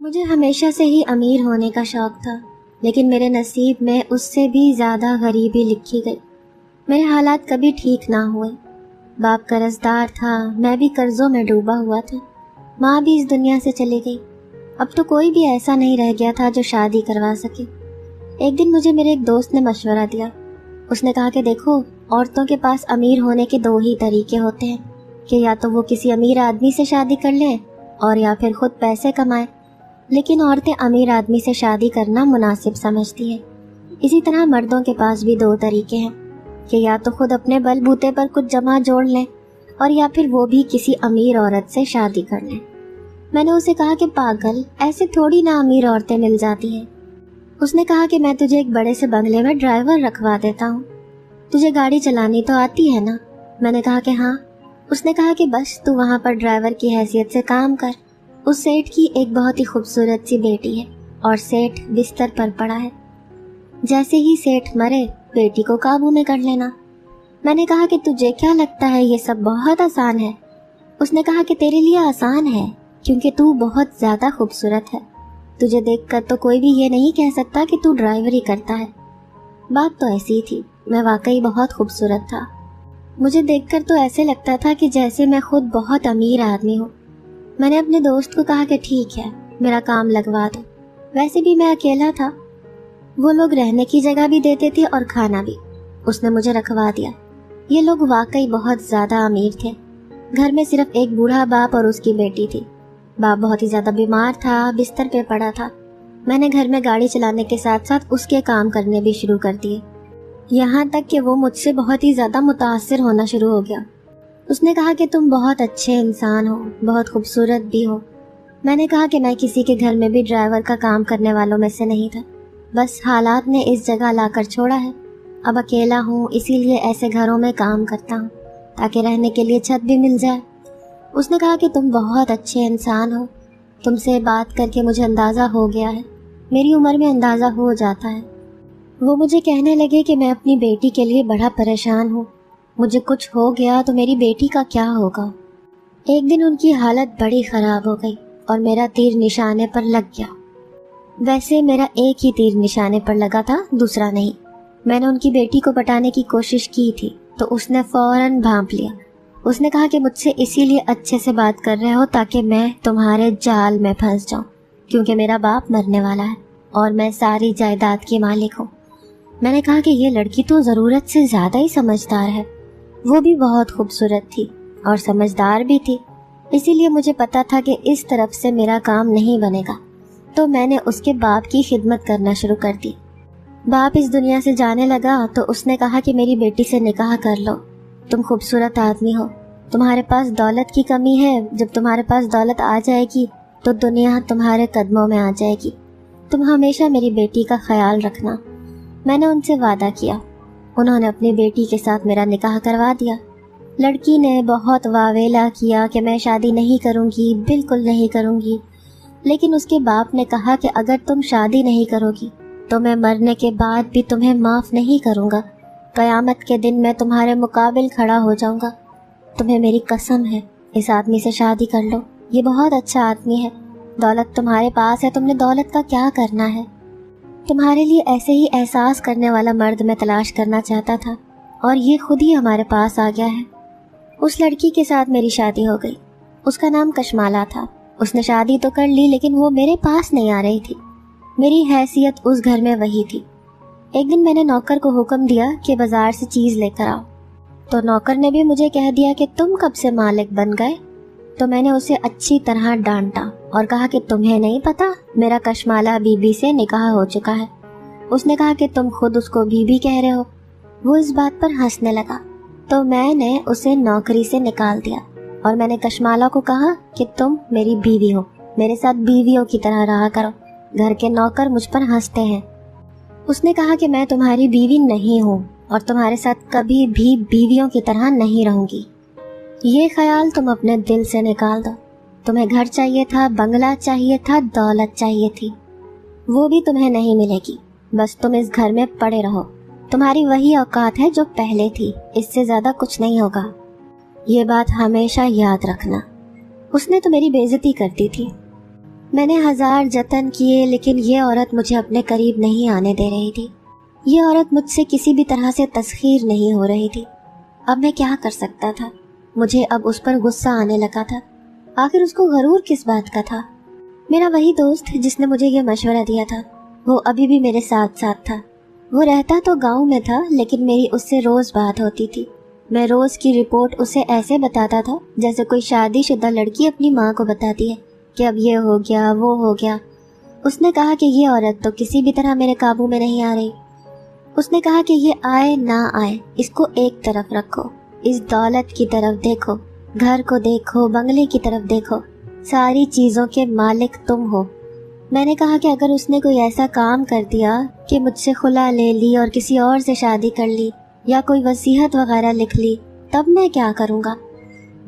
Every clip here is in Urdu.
مجھے ہمیشہ سے ہی امیر ہونے کا شوق تھا، لیکن میرے نصیب میں اس سے بھی زیادہ غریبی لکھی گئی۔ میرے حالات کبھی ٹھیک نہ ہوئے۔ باپ قرض دار تھا، میں بھی قرضوں میں ڈوبا ہوا تھا۔ ماں بھی اس دنیا سے چلی گئی۔ اب تو کوئی بھی ایسا نہیں رہ گیا تھا جو شادی کروا سکے۔ ایک دن مجھے میرے ایک دوست نے مشورہ دیا۔ اس نے کہا کہ دیکھو، عورتوں کے پاس امیر ہونے کے دو ہی طریقے ہوتے ہیں کہ یا تو وہ کسی امیر آدمی سے شادی کر لیں اور یا پھر خود پیسے کمائیں، لیکن عورتیں امیر آدمی سے شادی کرنا مناسب سمجھتی ہیں۔ اسی طرح مردوں کے پاس بھی دو طریقے ہیں کہ یا تو خود اپنے بل بوتے پر کچھ جمع جوڑ لیں اور یا پھر وہ بھی کسی امیر عورت سے شادی کر لیں۔ میں نے اسے کہا کہ پاگل، ایسے تھوڑی نہ امیر عورتیں مل جاتی ہیں۔ اس نے کہا کہ میں تجھے ایک بڑے سے بنگلے میں ڈرائیور رکھوا دیتا ہوں، تجھے گاڑی چلانی تو آتی ہے نا؟ میں نے کہا کہ ہاں۔ اس نے کہا کہ بس تو وہاں پر ڈرائیور کی حیثیت سے کام کر۔ اس سیٹھ کی ایک بہت ہی خوبصورت سی بیٹی ہے اور سیٹھ بستر پر پڑا ہے۔ جیسے ہی سیٹھ مرے، بیٹی کو قابو میں کر لینا۔ میں نے کہا کہ تجھے کیا لگتا ہے یہ سب بہت آسان ہے؟ اس نے کہا کہ تیرے لیے آسان ہے کیونکہ تو بہت زیادہ خوبصورت ہے، تجھے دیکھ کر تو کوئی بھی یہ نہیں کہہ سکتا کہ تو ڈرائیوری کرتا ہے۔ بات تو ایسی تھی، میں واقعی بہت خوبصورت تھا۔ مجھے دیکھ کر تو ایسے لگتا تھا کہ جیسے میں خود بہت امیر آدمی ہوں۔ میں نے اپنے دوست کو کہا کہ ٹھیک ہے، میرا کام لگوا دو۔ ویسے بھی میں اکیلا تھا، وہ لوگ رہنے کی جگہ بھی دیتے تھے اور کھانا بھی۔ اس نے مجھے رکھوا دیا۔ یہ لوگ واقعی بہت زیادہ امیر تھے۔ گھر میں صرف ایک بوڑھا باپ اور اس کی بیٹی تھی۔ باپ بہت ہی زیادہ بیمار تھا، بستر پہ پڑا تھا۔ میں نے گھر میں گاڑی چلانے کے ساتھ ساتھ اس کے کام کرنے بھی شروع کر دیے، یہاں تک کہ وہ مجھ سے بہت ہی زیادہ متاثر ہونا شروع ہو گیا۔ اس نے کہا کہ تم بہت اچھے انسان ہو، بہت خوبصورت بھی ہو۔ میں نے کہا کہ میں کسی کے گھر میں بھی ڈرائیور کا کام کرنے والوں میں سے نہیں تھا، بس حالات نے اس جگہ لا کر چھوڑا ہے۔ اب اکیلا ہوں، اسی لیے ایسے گھروں میں کام کرتا ہوں تاکہ رہنے کے لیے چھت بھی مل جائے۔ اس نے کہا کہ تم بہت اچھے انسان ہو، تم سے بات کر کے مجھے اندازہ ہو گیا ہے، میری عمر میں اندازہ ہو جاتا ہے۔ وہ مجھے کہنے لگے کہ میں اپنی بیٹی کے لیے بڑا پریشان ہوں، مجھے کچھ ہو گیا تو میری بیٹی کا کیا ہوگا۔ ایک دن ان کی حالت بڑی خراب ہو گئی اور میرا تیر نشانے پر لگ گیا۔ ویسے میرا ایک ہی تیر نشانے پر لگا تھا، دوسرا نہیں۔ میں نے ان کی بیٹی کو پٹانے کی کوشش کی تھی تو اس نے فوراً بھانپ لیا۔ اس نے کہا کہ مجھ سے اسی لیے اچھے سے بات کر رہے ہو تاکہ میں تمہارے جال میں پھنس جاؤں، کیونکہ میرا باپ مرنے والا ہے اور میں ساری جائیداد کی مالک ہوں۔ میں نے کہا کہ یہ لڑکی تو ضرورت سے زیادہ ہی سمجھدار ہے، وہ بھی بہت خوبصورت تھی اور سمجھدار بھی تھی، اسی لیے مجھے پتا تھا کہ اس طرف سے میرا کام نہیں بنے گا، تو میں نے اس کے باپ کی خدمت کرنا شروع کر دی۔ باپ اس دنیا سے جانے لگا تو اس نے کہا کہ میری بیٹی سے نکاح کر لو، تم خوبصورت آدمی ہو، تمہارے پاس دولت کی کمی ہے، جب تمہارے پاس دولت آ جائے گی تو دنیا تمہارے قدموں میں آ جائے گی، تم ہمیشہ میری بیٹی کا خیال رکھنا۔ میں نے ان سے وعدہ کیا، انہوں نے اپنی بیٹی کے ساتھ میرا نکاح کروا دیا۔ لڑکی نے بہت واویلا کیا کہ میں شادی نہیں کروں گی، بالکل نہیں کروں گی، لیکن اس کے باپ نے کہا کہ اگر تم شادی نہیں کرو گی تو میں مرنے کے بعد بھی تمہیں معاف نہیں کروں گا، قیامت کے دن میں تمہارے مقابل کھڑا ہو جاؤں گا، تمہیں میری قسم ہے اس آدمی سے شادی کر لو، یہ بہت اچھا آدمی ہے، دولت تمہارے پاس ہے، تم نے دولت کا کیا کرنا ہے، تمہارے لیے ایسے ہی احساس کرنے والا مرد میں تلاش کرنا چاہتا تھا اور یہ خود ہی ہمارے پاس آ گیا ہے۔ اس لڑکی کے ساتھ میری شادی ہو گئی، اس کا نام کشمالا تھا۔ اس نے شادی تو کر لی لیکن وہ میرے پاس نہیں آ رہی تھی، میری حیثیت اس گھر میں وہی تھی۔ ایک دن میں نے نوکر کو حکم دیا کہ بازار سے چیز لے کر آؤ، تو نوکر نے بھی مجھے کہہ دیا کہ تم کب سے مالک بن گئے؟ تو میں نے اسے اچھی طرح ڈانٹا اور کہا کہ تمہیں نہیں پتا میرا کشمالا بی بی سے نکاح ہو چکا ہے۔ اس نے کہا کہ تم خود اس کو بی بی کہہ رہے ہو۔ وہ اس بات پر ہنسنے لگا تو میں نے اسے نوکری سے نکال دیا اور میں نے کشمالا کو کہا کہ تم میری بیوی ہو، میرے ساتھ بیویوں کی طرح رہا کرو، گھر کے نوکر مجھ پر ہنستے ہیں۔ اس نے کہا کہ میں تمہاری بیوی نہیں ہوں اور تمہارے ساتھ کبھی بھی بیویوں کی طرح نہیں رہوں گی، یہ خیال تم اپنے دل سے نکال دو۔ تمہیں گھر چاہیے تھا، بنگلہ چاہیے تھا، دولت چاہیے تھی، وہ بھی تمہیں نہیں ملے گی، بس تم اس گھر میں پڑے رہو، تمہاری وہی اوقات ہے جو پہلے تھی، اس سے زیادہ کچھ نہیں ہوگا، یہ بات ہمیشہ یاد رکھنا۔ اس نے تو میری بے عزتی کر دی تھی۔ میں نے 1000 جتن کیے لیکن یہ عورت مجھے اپنے قریب نہیں آنے دے رہی تھی۔ یہ عورت مجھ سے کسی بھی طرح سے تسخیر نہیں ہو رہی تھی۔ اب میں کیا کر سکتا تھا؟ مجھے اب اس پر غصہ آنے لگا تھا۔ آخر اس کو غرور کس بات کا تھا؟ میرا وہی دوست جس نے مجھے یہ مشورہ دیا تھا وہ ابھی بھی میرے ساتھ تھا۔ وہ رہتا تو گاؤں میں تھا لیکن میری اس سے روز بات ہوتی تھی۔ میں روز کی رپورٹ اسے ایسے بتاتا تھا جیسے کوئی شادی شدہ لڑکی اپنی ماں کو بتاتی ہے کہ اب یہ ہو گیا وہ ہو گیا۔ اس نے کہا کہ یہ عورت تو کسی بھی طرح میرے قابو میں نہیں آ رہی۔ اس نے کہا کہ یہ آئے نہ آئے اس کو ایک طرف رکھو، اس دولت کی طرف دیکھو، گھر کو دیکھو، بنگلے کی طرف دیکھو، ساری چیزوں کے مالک تم ہو۔ میں نے کہا کہ اگر اس نے کوئی ایسا کام کر دیا کہ مجھ سے خلا لے لی اور کسی اور سے شادی کر لی یا کوئی وصیت وغیرہ لکھ لی تب میں کیا کروں گا؟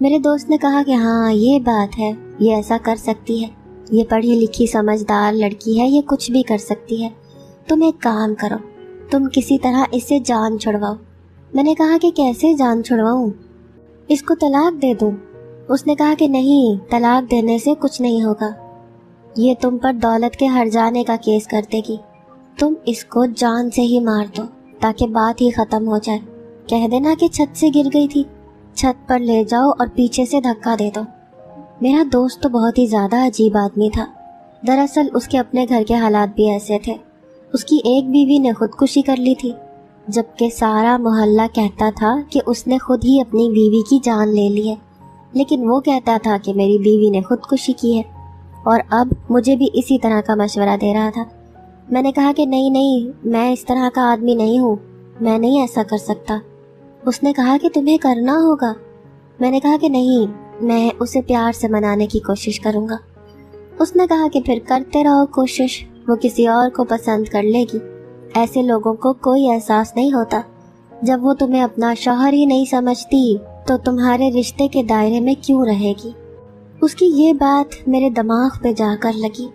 میرے دوست نے کہا کہ ہاں یہ بات ہے، یہ ایسا کر سکتی ہے، یہ پڑھی لکھی سمجھدار لڑکی ہے، یہ کچھ بھی کر سکتی ہے۔ تم ایک کام کرو، تم کسی طرح اس سے جان چھڑواؤ۔ میں نے کہا کہ کیسے جان چھڑواؤں؟ اس کو طلاق دے دوں؟ اس نے کہا کہ نہیں، طلاق دینے سے کچھ نہیں ہوگا، یہ تم پر دولت کے ہر جانے کا کیس کر دے گی۔ تم اس کو جان سے ہی مار دو تاکہ بات ہی ختم ہو جائے۔ کہہ دینا کہ چھت سے گر گئی تھی، چھت پر لے جاؤ اور پیچھے سے دھکا دے دو۔ میرا دوست تو بہت ہی زیادہ عجیب آدمی تھا۔ دراصل اس کے اپنے گھر کے حالات بھی ایسے تھے۔ اس کی ایک بیوی نے خودکشی کر لی تھی، جبکہ سارا محلہ کہتا تھا کہ اس نے خود ہی اپنی بیوی کی جان لے لی ہے، لیکن وہ کہتا تھا کہ میری بیوی نے خودکشی کی ہے، اور اب مجھے بھی اسی طرح کا مشورہ دے رہا تھا۔ میں نے کہا کہ نہیں، میں اس طرح کا آدمی نہیں ہوں، میں نہیں ایسا کر سکتا۔ اس نے کہا کہ تمہیں کرنا ہوگا۔ میں نے کہا کہ نہیں، میں اسے پیار سے منانے کی کوشش کروں گا۔ اس نے کہا کہ پھر کرتے رہو کوشش، وہ کسی اور کو پسند کر لے گی۔ ایسے لوگوں کو کوئی احساس نہیں ہوتا۔ جب وہ تمہیں اپنا شوہر ہی نہیں سمجھتی تو تمہارے رشتے کے دائرے میں کیوں رہے گی؟ اس کی یہ بات میرے دماغ پہ جا کر لگی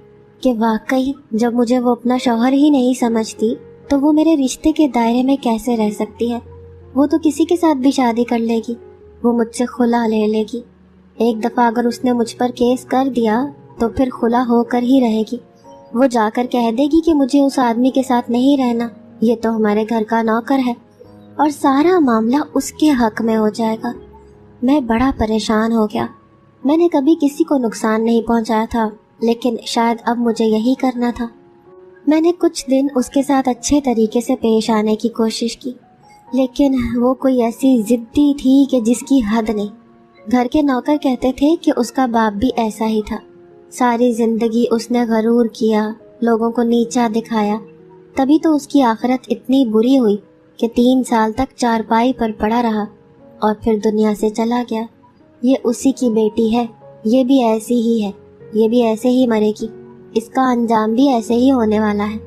کہ واقعی جب مجھے وہ اپنا شوہر ہی نہیں سمجھتی تو وہ میرے رشتے کے دائرے میں کیسے رہ سکتی ہے؟ وہ تو کسی کے ساتھ بھی شادی کر لے گی، وہ مجھ سے خلا لے لے گی۔ ایک دفعہ اگر اس نے مجھ پر کیس کر دیا تو پھر خلا ہو کر ہی رہے گی۔ وہ جا کر کہہ دے گی کہ مجھے اس آدمی کے ساتھ نہیں رہنا، یہ تو ہمارے گھر کا نوکر ہے، اور سارا معاملہ اس کے حق میں ہو جائے گا۔ میں بڑا پریشان ہو گیا۔ میں نے کبھی کسی کو نقصان نہیں پہنچایا تھا، لیکن شاید اب مجھے یہی کرنا تھا۔ میں نے کچھ دن اس کے ساتھ اچھے طریقے سے پیش آنے کی کوشش کی، لیکن وہ کوئی ایسی ضدی تھی کہ جس کی حد نہیں۔ گھر کے نوکر کہتے تھے کہ اس کا باپ بھی ایسا ہی تھا۔ ساری زندگی اس نے غرور کیا، لوگوں کو نیچا دکھایا، تبھی تو اس کی آخرت اتنی بری ہوئی کہ 3 سال تک چارپائی پر پڑا رہا اور پھر دنیا سے چلا گیا۔ یہ اسی کی بیٹی ہے، یہ بھی ایسی ہی ہے، یہ بھی ایسے ہی مرے گی، اس کا انجام بھی ایسے ہی ہونے والا ہے۔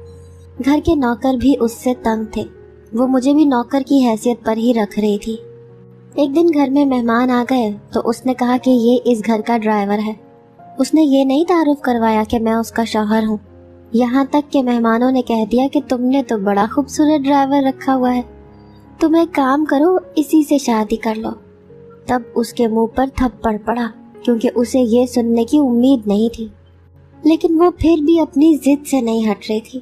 گھر کے نوکر بھی اس سے تنگ تھے، وہ مجھے بھی نوکر کی حیثیت پر ہی رکھ رہی تھی۔ ایک دن گھر میں مہمان آ گئے تو اس نے کہا کہ یہ اس گھر کا ڈرائیور ہے۔ اس نے یہ نہیں تعارف کروایا کہ میں اس کا شوہر ہوں، یہاں تک کہ مہمانوں نے کہہ دیا کہ تم نے تو بڑا خوبصورت ڈرائیور رکھا ہوا ہے، تم ایک کام کرو، اسی سے شادی کر لو۔ تب اس کے منہ پر تھپڑ پڑا کیونکہ اسے یہ سننے کی امید نہیں تھی، لیکن وہ پھر بھی اپنی ضد سے نہیں ہٹ رہی تھی۔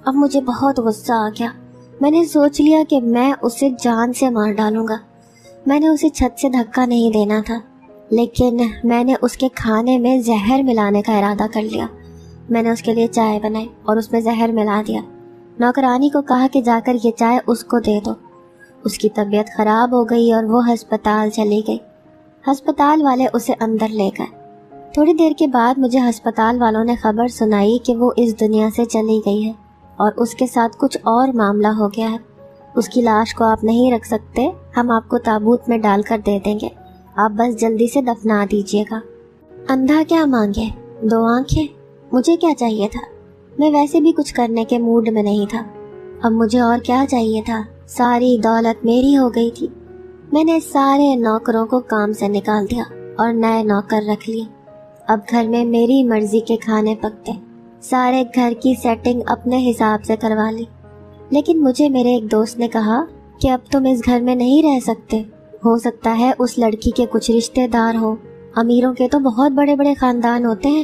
اب مجھے بہت غصہ آ گیا۔ میں نے سوچ لیا کہ میں اسے جان سے مار ڈالوں گا۔ میں نے اسے چھت سے دھکا نہیں دینا تھا، لیکن میں نے اس کے کھانے میں زہر ملانے کا ارادہ کر لیا۔ میں نے اس کے لیے چائے بنائی اور اس میں زہر ملا دیا۔ نوکرانی کو کہا کہ جا کر یہ چائے اس کو دے دو۔ اس کی طبیعت خراب ہو گئی اور وہ ہسپتال چلی گئی۔ ہسپتال والے اسے اندر لے گئے۔ تھوڑی دیر کے بعد مجھے ہسپتال والوں نے خبر سنائی کہ وہ اس دنیا سے چلی گئی ہے اور اس کے ساتھ کچھ اور معاملہ ہو گیا ہے۔ اس کی لاش کو آپ نہیں رکھ سکتے، ہم آپ کو تابوت میں ڈال کر دے دیں گے، آپ بس جلدی سے دفنا دیجیے گا۔ اندھا کیا مانگے، 2 آنکھیں، مجھے کیا چاہیے تھا؟ میں ویسے بھی کچھ کرنے کے موڈ میں نہیں تھا۔ اب مجھے اور کیا چاہیے تھا؟ ساری دولت میری ہو گئی تھی۔ میں نے سارے نوکروں کو کام سے نکال دیا اور نئے نوکر رکھ لیے۔ اب گھر میں میری مرضی کے کھانے پکتے، سارے گھر کی سیٹنگ اپنے حساب سے کروا لی۔ لیکن مجھے میرے ایک دوست نے کہا کہ اب تم اس گھر میں نہیں رہ سکتے، ہو سکتا ہے اس لڑکی کے کچھ رشتہ دار ہوں، امیروں کے تو بہت بڑے بڑے خاندان ہوتے ہیں۔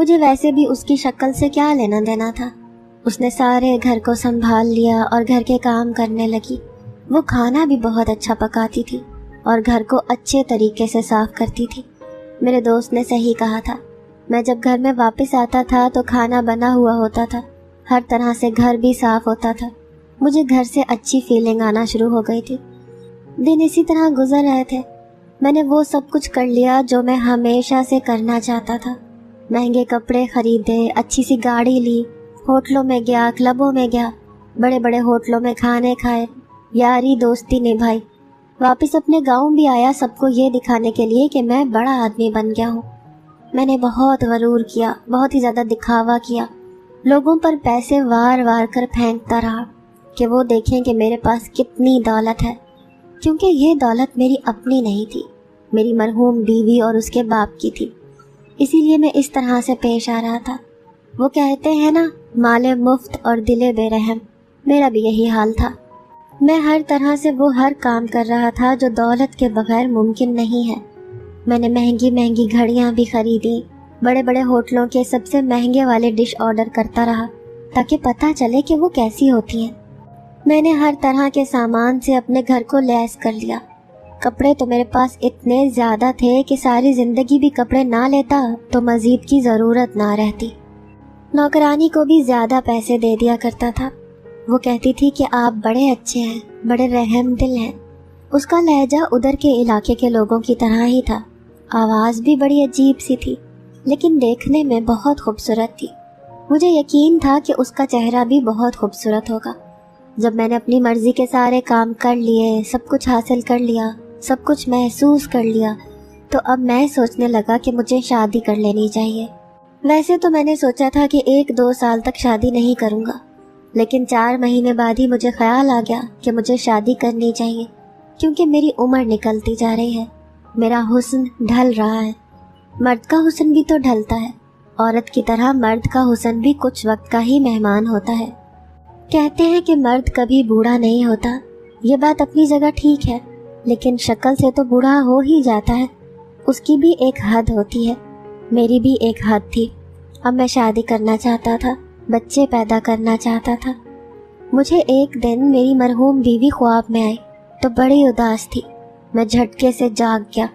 مجھے ویسے بھی اس کی شکل سے کیا لینا دینا تھا. اس نے سارے گھر کو سنبھال لیا اور گھر کے کام کرنے لگی. وہ کھانا بھی بہت اچھا پکاتی تھی اور گھر کو اچھے طریقے سے صاف کرتی تھی. میرے دوست نے صحیح کہا تھا. میں جب گھر میں واپس آتا تھا تو کھانا بنا ہوا ہوتا تھا, ہر طرح سے گھر بھی صاف ہوتا تھا. مجھے گھر سے اچھی فیلنگ آنا شروع ہو گئی تھی. دن اسی طرح گزر رہے تھے. میں نے وہ سب کچھ کر لیا جو میں ہمیشہ سے کرنا چاہتا تھا. مہنگے کپڑے خریدے, اچھی سی گاڑی لی, ہوٹلوں میں گیا, کلبوں میں گیا, بڑے بڑے ہوٹلوں میں کھانے کھائے, یاری دوستی نبھائی. واپس اپنے گاؤں بھی آیا سب کو یہ دکھانے کے لیے کہ میں بڑا آدمی بن گیا ہوں. میں نے بہت غرور کیا, بہت ہی زیادہ دکھاوا کیا. لوگوں پر پیسے وار وار کر پھینکتا رہا کہ وہ دیکھیں کہ میرے پاس کتنی دولت ہے, کیونکہ یہ دولت میری اپنی نہیں تھی, میری مرحوم بیوی اور اس کے باپ کی تھی. اسی لیے میں اس طرح سے پیش آ رہا تھا. وہ کہتے ہیں نا, مال مفت اور دل بے رحم. میرا بھی یہی حال تھا. میں ہر طرح سے وہ ہر کام کر رہا تھا جو دولت کے بغیر ممکن نہیں ہے. میں نے مہنگی مہنگی گھڑیاں بھی خریدی, بڑے بڑے ہوٹلوں کے سب سے مہنگے والے ڈش آرڈر کرتا رہا تاکہ پتہ چلے کہ وہ کیسی ہوتی ہیں. میں نے ہر طرح کے سامان سے اپنے گھر کو لیس کر لیا. کپڑے تو میرے پاس اتنے زیادہ تھے کہ ساری زندگی بھی کپڑے نہ لیتا تو مزید کی ضرورت نہ رہتی. نوکرانی کو بھی زیادہ پیسے دے دیا کرتا تھا. وہ کہتی تھی کہ آپ بڑے اچھے ہیں, بڑے رحم دل ہیں. اس کا لہجہ ادھر کے علاقے کے لوگوں کی طرح ہی تھا. آواز بھی بڑی عجیب سی تھی, لیکن دیکھنے میں بہت خوبصورت تھی. مجھے یقین تھا کہ اس کا چہرہ بھی بہت خوبصورت ہوگا. جب میں نے اپنی مرضی کے سارے کام کر لیے, سب کچھ حاصل کر لیا, سب کچھ محسوس کر لیا, تو اب میں سوچنے لگا کہ مجھے شادی کر لینی چاہیے. ویسے تو میں نے سوچا تھا کہ 1-2 سال تک شادی نہیں کروں گا, لیکن 4 مہینے بعد ہی مجھے خیال آ گیا کہ مجھے شادی کرنی چاہیے, کیونکہ میری عمر نکلتی جا رہی ہے, میرا حسن ڈھل رہا ہے. مرد کا حسن بھی تو ڈھلتا ہے, عورت کی طرح مرد کا حسن بھی کچھ وقت کا ہی مہمان ہوتا ہے. کہتے ہیں کہ مرد کبھی بوڑھا نہیں ہوتا. یہ بات اپنی جگہ ٹھیک ہے, لیکن شکل سے تو بوڑھا ہو ہی جاتا ہے. اس کی بھی ایک حد ہوتی ہے, میری بھی ایک حد تھی. اب میں شادی کرنا چاہتا تھا, بچے پیدا کرنا چاہتا تھا. مجھے ایک دن میری مرحوم بیوی خواب میں آئی تو بڑی اداس تھی. میں جھٹکے سے جاگ گیا.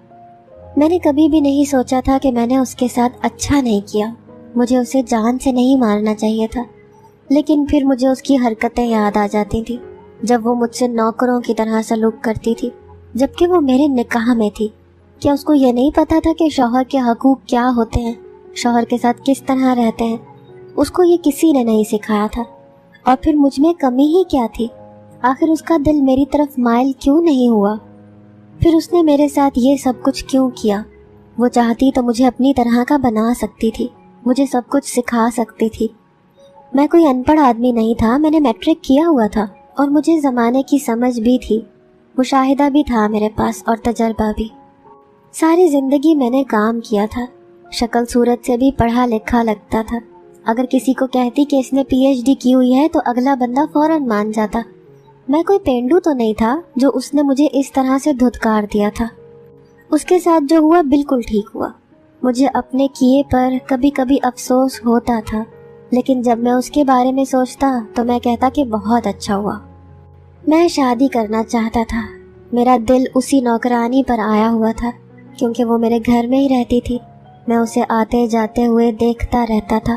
میں نے کبھی بھی نہیں سوچا تھا کہ میں نے اس کے ساتھ اچھا نہیں کیا. مجھے اسے جان سے نہیں مارنا چاہیے تھا, لیکن پھر مجھے اس کی حرکتیں یاد آ جاتی تھی جب وہ مجھ سے نوکروں کی طرح سلوک کرتی تھی, جبکہ وہ میرے نکاح میں تھی. کیا اس کو یہ نہیں پتا تھا کہ شوہر کے حقوق کیا ہوتے ہیں, شوہر کے ساتھ کس طرح رہتے ہیں؟ اس کو یہ کسی نے نہیں سکھایا تھا. اور پھر مجھ میں کمی ہی کیا تھی؟ آخر اس کا دل میری طرف مائل کیوں نہیں ہوا؟ پھر اس نے میرے ساتھ یہ سب کچھ کیوں کیا؟ وہ چاہتی تو مجھے اپنی طرح کا بنا سکتی تھی, مجھے سب کچھ سکھا سکتی تھی. میں کوئی ان پڑھ آدمی نہیں تھا, میں نے میٹرک کیا ہوا تھا اور مجھے زمانے کی سمجھ بھی تھی, مشاہدہ بھی تھا میرے پاس اور تجربہ بھی. ساری زندگی میں نے کام کیا تھا, شکل صورت سے بھی پڑھا لکھا لگتا تھا. اگر کسی کو کہتی کہ اس نے PhD کی ہوئی ہے تو اگلا بندہ فوراً مان جاتا. میں کوئی پینڈو تو نہیں تھا جو اس نے مجھے اس طرح سے دھتکار دیا تھا. اس کے ساتھ جو ہوا بالکل ٹھیک ہوا. مجھے اپنے کیے پر کبھی کبھی افسوس ہوتا تھا, لیکن جب میں اس کے بارے میں سوچتا تو میں کہتا کہ بہت اچھا ہوا. میں شادی کرنا چاہتا تھا. میرا دل اسی نوکرانی پر آیا ہوا تھا, کیونکہ وہ میرے گھر میں ہی رہتی تھی. میں اسے آتے جاتے ہوئے دیکھتا رہتا تھا.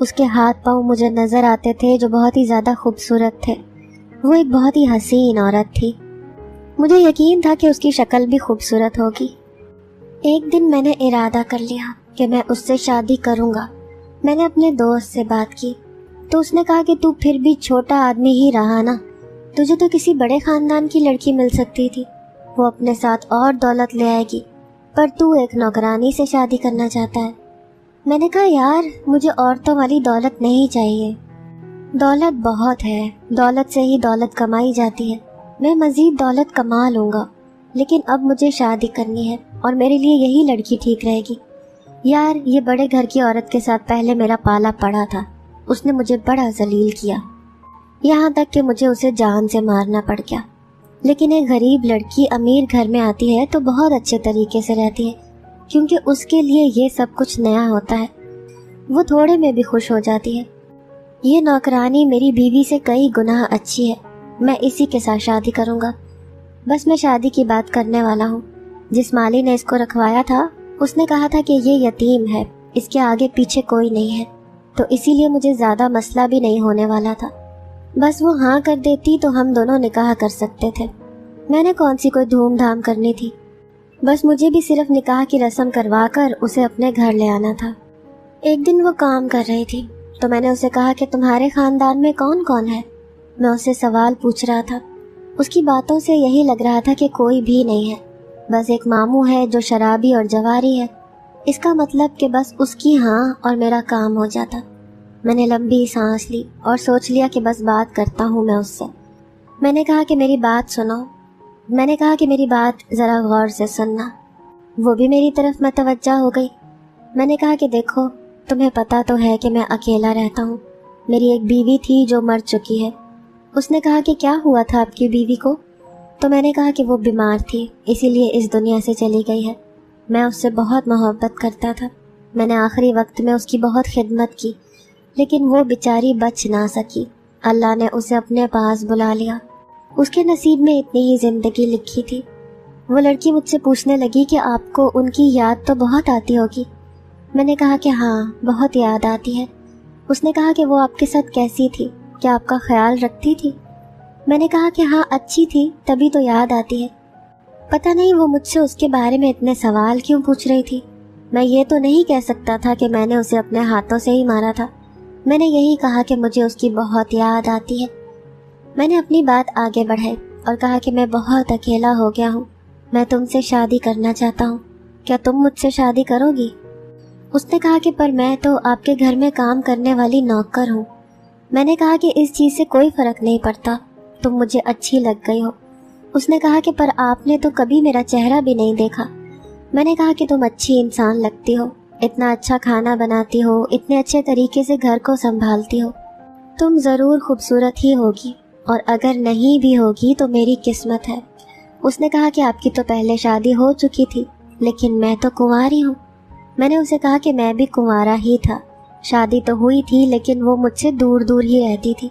اس کے ہاتھ پاؤں مجھے نظر آتے تھے جو بہت ہی زیادہ خوبصورت تھے. وہ ایک بہت ہی حسین عورت تھی. مجھے یقین تھا کہ اس کی شکل بھی خوبصورت ہوگی. ایک دن میں نے ارادہ کر لیا کہ میں اس سے شادی کروں گا. میں نے اپنے دوست سے بات کی تو اس نے کہا کہ تو پھر بھی چھوٹا آدمی ہی رہا نا, تجھے تو کسی بڑے خاندان کی لڑکی مل سکتی تھی, وہ اپنے ساتھ اور دولت لے آئے گی, پر تو ایک نوکرانی سے شادی کرنا چاہتا ہے. میں نے کہا یار مجھے عورتوں والی دولت نہیں چاہیے. دولت بہت ہے, دولت سے ہی دولت کمائی جاتی ہے. میں مزید دولت کما لوں گا, لیکن اب مجھے شادی کرنی ہے اور میرے لیے یہی لڑکی ٹھیک رہے گی. یار یہ بڑے گھر کی عورت کے ساتھ پہلے میرا پالا پڑا تھا. اس نے مجھے بڑا ذلیل کیا, یہاں تک کہ مجھے اسے جان سے مارنا پڑ گیا. لیکن ایک غریب لڑکی امیر گھر میں آتی ہے تو بہت اچھے طریقے سے رہتی ہے, کیونکہ اس کے لیے یہ سب کچھ نیا ہوتا ہے. وہ تھوڑے میں بھی خوش ہو جاتی ہے۔ یہ نوکرانی میری بیوی سے کئی گنا اچھی ہے، میں اسی کے ساتھ شادی کروں گا۔ بس میں شادی کی بات کرنے والا ہوں۔ جس مالی نے اس کو رکھوایا تھا اس نے کہا تھا کہ یہ یتیم ہے، اس کے آگے پیچھے کوئی نہیں ہے، تو اسی لیے مجھے زیادہ مسئلہ بھی نہیں ہونے والا تھا۔ بس وہ ہاں کر دیتی تو ہم دونوں نکاح کر سکتے تھے۔ میں نے کون سی کوئی دھوم دھام کرنی تھی، بس مجھے بھی صرف نکاح کی رسم کروا کر اسے اپنے گھر لے آنا تھا۔ ایک دن وہ کام کر رہی تھی تو میں نے اسے کہا کہ تمہارے خاندان میں کون کون ہے؟ میں اسے سوال پوچھ رہا تھا۔ اس کی باتوں سے یہی لگ رہا تھا کہ کوئی بھی نہیں ہے، بس ایک ماموں ہے جو شرابی اور جواری ہے۔ اس کا مطلب کہ بس اس کی ہاں اور میرا کام ہو جاتا۔ میں نے لمبی سانس لی اور سوچ لیا کہ بس بات کرتا ہوں میں اس سے۔ میں نے کہا کہ میری بات سنو، میں نے کہا کہ میری بات ذرا غور سے سننا۔ وہ بھی میری طرف متوجہ ہو گئی۔ میں نے کہا کہ دیکھو، تمہیں پتا تو ہے کہ میں اکیلا رہتا ہوں، میری ایک بیوی تھی جو مر چکی ہے۔ اس نے کہا کہ کیا ہوا تھا آپ کی بیوی کو؟ تو میں نے کہا کہ وہ بیمار تھی، اسی لیے اس دنیا سے چلی گئی ہے۔ میں اس سے بہت محبت کرتا تھا، میں نے آخری وقت میں اس کی بہت خدمت کی، لیکن وہ بیچاری بچ نہ سکی۔ اللہ نے اسے اپنے پاس بلا لیا۔ اس کے نصیب میں اتنی ہی زندگی لکھی تھی۔ وہ لڑکی مجھ سے پوچھنے لگی کہ آپ کو ان کی یاد تو بہت آتی ہوگی۔ میں نے کہا کہ ہاں، بہت یاد آتی ہے۔ اس نے کہا کہ وہ آپ کے ساتھ کیسی تھی، کیا آپ کا خیال رکھتی تھی؟ میں نے کہا کہ ہاں، اچھی تھی، تبھی تو یاد آتی ہے۔ پتہ نہیں وہ مجھ سے اس کے بارے میں اتنے سوال کیوں پوچھ رہی تھی۔ میں یہ تو نہیں کہہ سکتا تھا کہ میں نے اسے اپنے ہاتھوں سے ہی مارا تھا۔ میں نے یہی کہا کہ مجھے اس کی بہت یاد آتی ہے۔ میں نے اپنی بات آگے بڑھائی اور کہا کہ میں بہت اکیلا ہو گیا ہوں، میں تم سے شادی کرنا چاہتا ہوں، کیا تم مجھ سے شادی کرو گی؟ اس نے کہا کہ پر میں تو آپ کے گھر میں کام کرنے والی نوکر ہوں۔ میں نے کہا کہ اس چیز سے کوئی فرق نہیں پڑتا، تم مجھے اچھی لگ گئی ہو۔ اس نے کہا کہ پر آپ نے تو کبھی میرا چہرہ بھی نہیں دیکھا۔ میں نے کہا کہ تم اچھی انسان لگتی ہو، اتنا اچھا کھانا بناتی ہو، اتنے اچھے طریقے سے گھر کو سنبھالتی ہو، تم ضرور خوبصورت ہی ہوگی، اور اگر نہیں بھی ہوگی تو میری قسمت ہے۔ اس نے کہا کہ آپ کی تو پہلے شادی ہو چکی تھی، لیکن میں تو کنواری ہوں۔ میں نے اسے کہا کہ میں بھی کنوارا ہی تھا، شادی تو ہوئی تھی لیکن وہ مجھ سے دور دور ہی رہتی تھی۔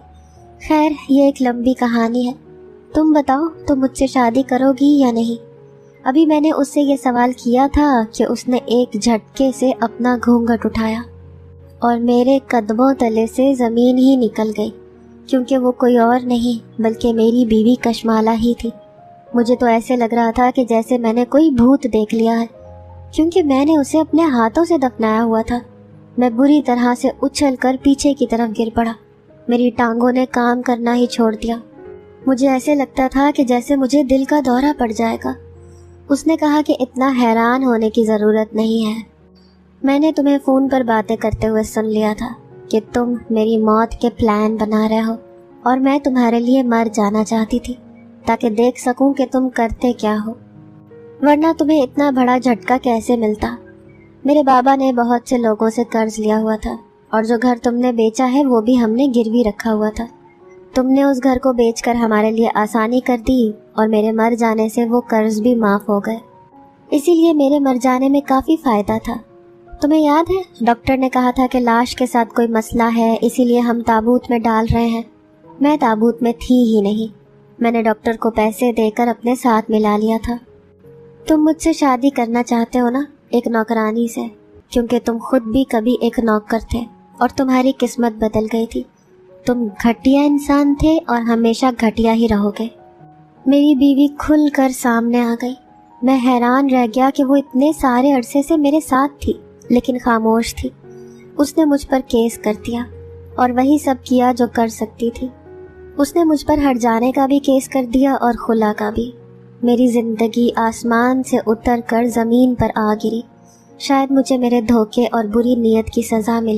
خیر، یہ ایک لمبی کہانی ہے۔ تم بتاؤ، تم مجھ سے شادی کرو گی یا نہیں؟ ابھی میں نے اس سے یہ سوال کیا تھا کہ اس نے ایک جھٹکے سے اپنا گھونگھٹ اٹھایا اور میرے قدموں تلے سے زمین ہی نکل گئی، کیونکہ وہ کوئی اور نہیں بلکہ میری بیوی کشمالہ ہی تھی۔ مجھے تو ایسے لگ رہا تھا کہ جیسے میں نے کوئی بھوت دیکھ لیا ہے، کیونکہ میں نے اسے اپنے ہاتھوں سے دفنایا ہوا تھا۔ میں بری طرح سے اچھل کر پیچھے کی طرف گر پڑا، میری ٹانگوں نے کام کرنا ہی چھوڑ دیا۔ مجھے ایسے لگتا تھا کہ جیسے مجھے دل کا دورہ پڑ جائے گا۔ اس نے کہا کہ اتنا حیران ہونے کی ضرورت نہیں ہے، میں نے تمہیں فون پر باتیں کرتے ہوئے سن لیا تھا کہ تم میری موت کے پلان بنا رہے ہو، اور میں تمہارے لیے مر جانا چاہتی تھی تاکہ دیکھ سکوں کہ تم کرتے کیا ہو، ورنہ تمہیں اتنا بڑا جھٹکا کیسے ملتا۔ میرے بابا نے بہت سے لوگوں سے قرض لیا ہوا تھا، اور جو گھر تم نے بیچا ہے وہ بھی ہم نے گروی رکھا ہوا تھا۔ تم نے اس گھر کو بیچ کر ہمارے لیے آسانی کر دی، اور میرے مر جانے سے وہ قرض بھی معاف ہو گئے، اسی لیے میرے مر جانے میں کافی فائدہ تھا۔ تمہیں یاد ہے ڈاکٹر نے کہا تھا کہ لاش کے ساتھ کوئی مسئلہ ہے، اسی لیے ہم تابوت میں ڈال رہے ہیں۔ میں تابوت میں تھی ہی نہیں، میں نے ڈاکٹر کو پیسے دے کر اپنے ساتھ ملا لیا تھا۔ تم مجھ سے شادی کرنا چاہتے ہو نا، ایک نوکرانی سے، کیونکہ تم خود بھی کبھی ایک نوکر تھے اور تمہاری قسمت بدل گئی تھی۔ تم گھٹیا انسان تھے اور ہمیشہ گھٹیا ہی رہو گے۔ میری بیوی کھل کر سامنے آ گئی۔ میں حیران رہ گیا کہ وہ اتنے سارے عرصے سے میرے ساتھ تھی لیکن خاموش تھی۔ اس نے مجھ پر کیس کر دیا اور وہی سب کیا جو کر سکتی تھی۔ اس نے مجھ پر ہٹ جانے کا بھی کیس کر دیا اور خلا کا بھی۔ میری زندگی آسمان سے اتر کر زمین پر آ گری۔ شاید مجھے میرے دھوکے اور بری نیت کی سزا ملی۔